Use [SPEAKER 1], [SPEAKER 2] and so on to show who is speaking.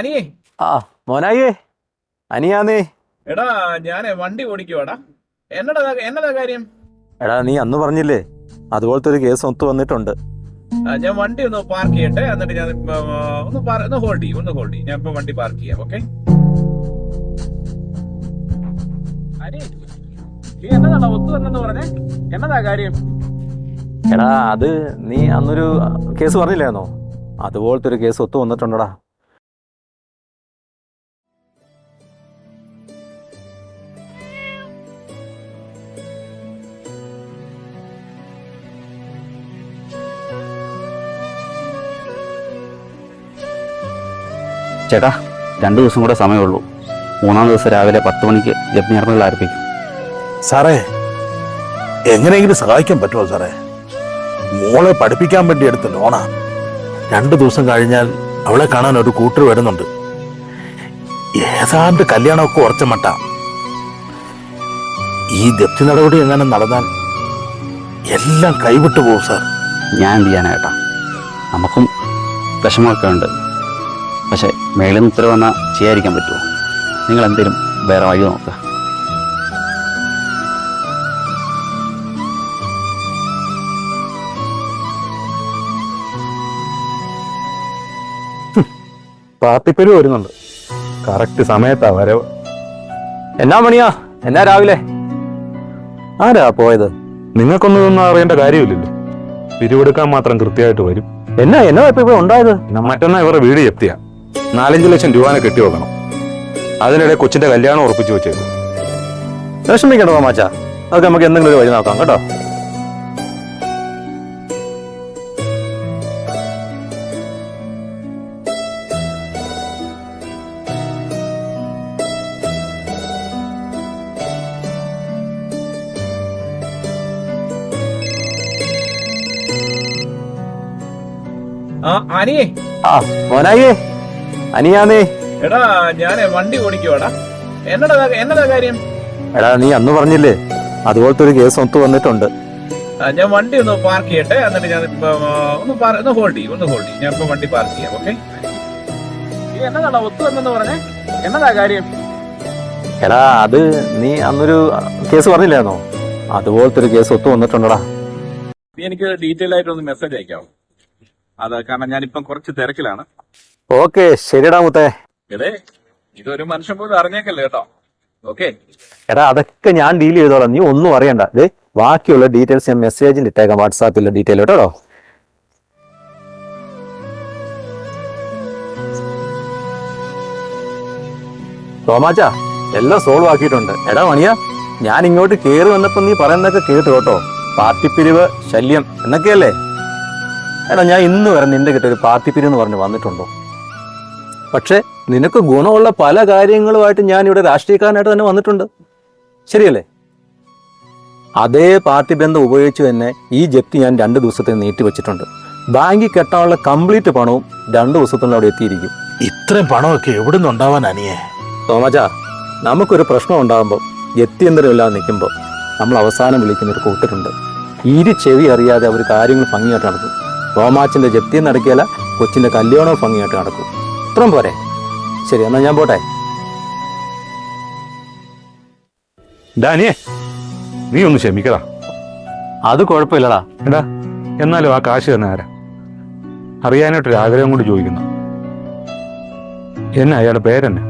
[SPEAKER 1] അനിയേ.
[SPEAKER 2] ആ മോനായേ, അനിയാന്നേ.
[SPEAKER 1] എടാ ഞാനേ വണ്ടി ഓടിക്കുവാടാ. എന്നതാ കാര്യം?
[SPEAKER 2] എടാ നീ അന്ന് പറഞ്ഞില്ലേ അതുപോലത്തെ ഒരു കേസ് ഒത്തു വന്നിട്ടുണ്ട്.
[SPEAKER 1] ഞാൻ വണ്ടി ഒന്ന് പാർക്ക് ചെയ്യട്ടെ, എന്നിട്ട് ഞാൻ ഒന്ന് ഹോൾഡ് ചെയ്യും. ഞാൻ ഇപ്പൊ വണ്ടി പാർക്ക് ചെയ്യാം. ഓക്കെ അനി, നീ എന്നതാ ഒത്തു വന്നെന്ന് പറഞ്ഞേ? എന്നതാ കാര്യം?
[SPEAKER 2] എടാ അത് നീ അന്നൊരു കേസ് പറഞ്ഞില്ലായിരുന്നോ, അതുപോലത്തെ ഒരു കേസ് ഒത്തു വന്നിട്ടുണ്ടടാ.
[SPEAKER 3] ചേട്ടാ, 2 ദിവസം കൂടെ സമയമുള്ളൂ. 3-ാം ദിവസം രാവിലെ 10 മണിക്ക് യജ്ഞാർമ്മകൾ ആരംഭിക്കും.
[SPEAKER 4] സാറേ, എങ്ങനെയെങ്കിലും സഹായിക്കാൻ പറ്റുമോ സാറേ? മോളെ പഠിപ്പിക്കാൻ വേണ്ടി എടുത്ത ലോണാ. 2 ദിവസം കഴിഞ്ഞാൽ അവളെ കാണാൻ ഒരു കൂട്ടർ വരുന്നുണ്ട്. ഏതാണ്ട് കല്യാണമൊക്കെ ഉറച്ച മട്ട. ഈ ജപ്തി നടപടി എങ്ങനെ നടന്നാൽ എല്ലാം കൈവിട്ടു പോകും സാർ.
[SPEAKER 3] ഞാൻ എന്ത് ചെയ്യാനാ ചേട്ടാ? നമുക്കും വിഷമമൊക്കെ ഉണ്ട്. പക്ഷേ മേളിൽ നിന്ന് ഉത്തരവ് വന്നാൽ ചെയ്യാതിരിക്കാൻ പറ്റുമോ? നിങ്ങൾ എന്തേലും വേറെ വഴി നോക്കുക.
[SPEAKER 2] പാർട്ടിപ്പേര് വരുന്നുണ്ട്. കറക്റ്റ് സമയത്താ വരവ്. എന്നാ മണിയാ, എന്നാ രാവിലെ? ആരാ പോയത്?
[SPEAKER 5] നിങ്ങൾക്കൊന്നും അറിയേണ്ട കാര്യമില്ലല്ലോ. പിരിവെടുക്കാൻ മാത്രം കൃത്യമായിട്ട് വരും.
[SPEAKER 2] എന്നാ ഇപ്പൊ ഇവിടെ ഉണ്ടായത്?
[SPEAKER 5] മറ്റന്നാ ഇവരുടെ വീട് ജപ്തിയാ. 4-5 ലക്ഷം രൂപ കെട്ടി വെക്കണം. അതിനിടെ കൊച്ചിന്റെ കല്യാണം ഉറപ്പിച്ചു വെച്ചേക്കും.
[SPEAKER 2] വിഷമിക്കണ്ടോ മാച്ചാ, അതൊക്കെ നമുക്ക് എന്തെങ്കിലും ഒരു വഴി നോക്കാം കേട്ടോ.
[SPEAKER 1] അനിയേ.
[SPEAKER 2] മോനായേ, അനിയാന്നേ.
[SPEAKER 1] എടാ ഞാനേ വണ്ടി ഓടിക്കുവാടാ. എന്നതാ കാര്യം?
[SPEAKER 2] എടാ നീ അന്ന് പറഞ്ഞില്ലേ അതുപോലത്തെ ഒരു കേസ് ഒത്തു വന്നിട്ടുണ്ട്.
[SPEAKER 1] ഞാൻ വണ്ടി ഒന്ന് പാർക്ക് ചെയ്യട്ടെ, എന്നിട്ട് ഞാൻ ഒന്ന് ഹോൾഡ് ചെയ്യും. ഞാൻ ഇപ്പൊ വണ്ടി പാർക്ക് ചെയ്യാം. ഓക്കെ എന്നതാ ഒത്തു വന്നെന്ന് പറഞ്ഞേ? എന്നതാ കാര്യം?
[SPEAKER 2] എടാ അത് നീ അന്നൊരു കേസ് പറഞ്ഞില്ലായിരുന്നോ, അതുപോലത്തെ ഒരു കേസ് ഒത്തു വന്നിട്ടുണ്ടടാ.
[SPEAKER 1] നീ എനിക്ക് ഡീറ്റെയിൽ ആയിട്ടൊന്ന് മെസ്സേജ് അയക്കാവോ? അത് കാരണം ഞാനിപ്പം കുറച്ച് തിരക്കിലാണ്.
[SPEAKER 2] ഓക്കെ ശരിടാ മുത്തേ.
[SPEAKER 1] ഇതൊരു മനുഷ്യൻ പോലും അറിഞ്ഞേക്കല്ലേ കേട്ടോ. ഓക്കെ
[SPEAKER 2] എടാ അതൊക്കെ ഞാൻ ഡീൽ ചെയ്തോളാം, നീ ഒന്നും അറിയണ്ട. ബാക്കിയുള്ള ഡീറ്റെയിൽസ് ഞാൻ മെസ്സേജിൽ ഇട്ടേക്കാം, വാട്സാപ്പിലെ ഡീറ്റെയിൽ കേട്ടോ. തോമാച്ചാ എല്ലാം സോൾവ് ആക്കിയിട്ടുണ്ട്. എടാ മണിയാ, ഞാൻ ഇങ്ങോട്ട് കയറി വന്നപ്പോ നീ പറയുന്നതൊക്കെ കേട്ടു കേട്ടോ. പാർട്ടിപ്പിരിവ് ശല്യം എന്നൊക്കെയല്ലേ. എടാ ഞാൻ ഇന്ന് വരെ നിന്റെ കിட்ட ഒരു പാർട്ടിപ്പിരിവ് എന്ന് പറഞ്ഞ് വന്നിട്ടുണ്ടോ? പക്ഷെ നിനക്ക് ഗുണമുള്ള പല കാര്യങ്ങളുമായിട്ട് ഞാൻ ഇവിടെ രാഷ്ട്രീയക്കാരനായിട്ട് തന്നെ വന്നിട്ടുണ്ട്, ശരിയല്ലേ? അതേ പാർട്ടി ബന്ധം ഉപയോഗിച്ച് തന്നെ ഈ ജപ്തി ഞാൻ 2 ദിവസത്തെ നീട്ടി വെച്ചിട്ടുണ്ട്. ബാങ്കിൽ കെട്ടാനുള്ള കംപ്ലീറ്റ് പണവും 2 ദിവസത്തിനുള്ളിൽ അവിടെ എത്തിയിരിക്കും.
[SPEAKER 4] ഇത്രയും പണമൊക്കെ എവിടെ നിന്നുണ്ടാവാൻ അനിയേ?
[SPEAKER 2] തോമച്ചാ, നമുക്കൊരു പ്രശ്നം ഉണ്ടാകുമ്പോൾ ജപ്തി യന്ത്രമില്ലാതെ നിൽക്കുമ്പോൾ നമ്മൾ അവസാനം വിളിക്കുന്ന ഒരു കൂട്ടരുണ്ട്. ചെവി അറിയാതെ അവർ കാര്യങ്ങൾ ഭംഗിയായിട്ട് നടക്കും. തോമാച്ചിന്റെ ജപ്തിയും നടക്കിയല്ല, കൊച്ചിന്റെ കല്യാണവും ഭംഗിയായിട്ട് നടക്കും. ഇത്രയും പോരെ? ശരി, എന്നാ ഞാൻ പോട്ടെ.
[SPEAKER 5] ഡാനിയേ, നീ ഒന്ന് ക്ഷമിക്കടാ.
[SPEAKER 2] അത് കുഴപ്പമില്ലടാ.
[SPEAKER 5] എടാ എന്നാലും ആ കാശ് തന്നെ ആരാ? അറിയാനായിട്ടൊരു ആഗ്രഹം കൊണ്ട് ചോദിക്കുന്നു. എന്നാ അയാളുടെ പേരെന്നെ?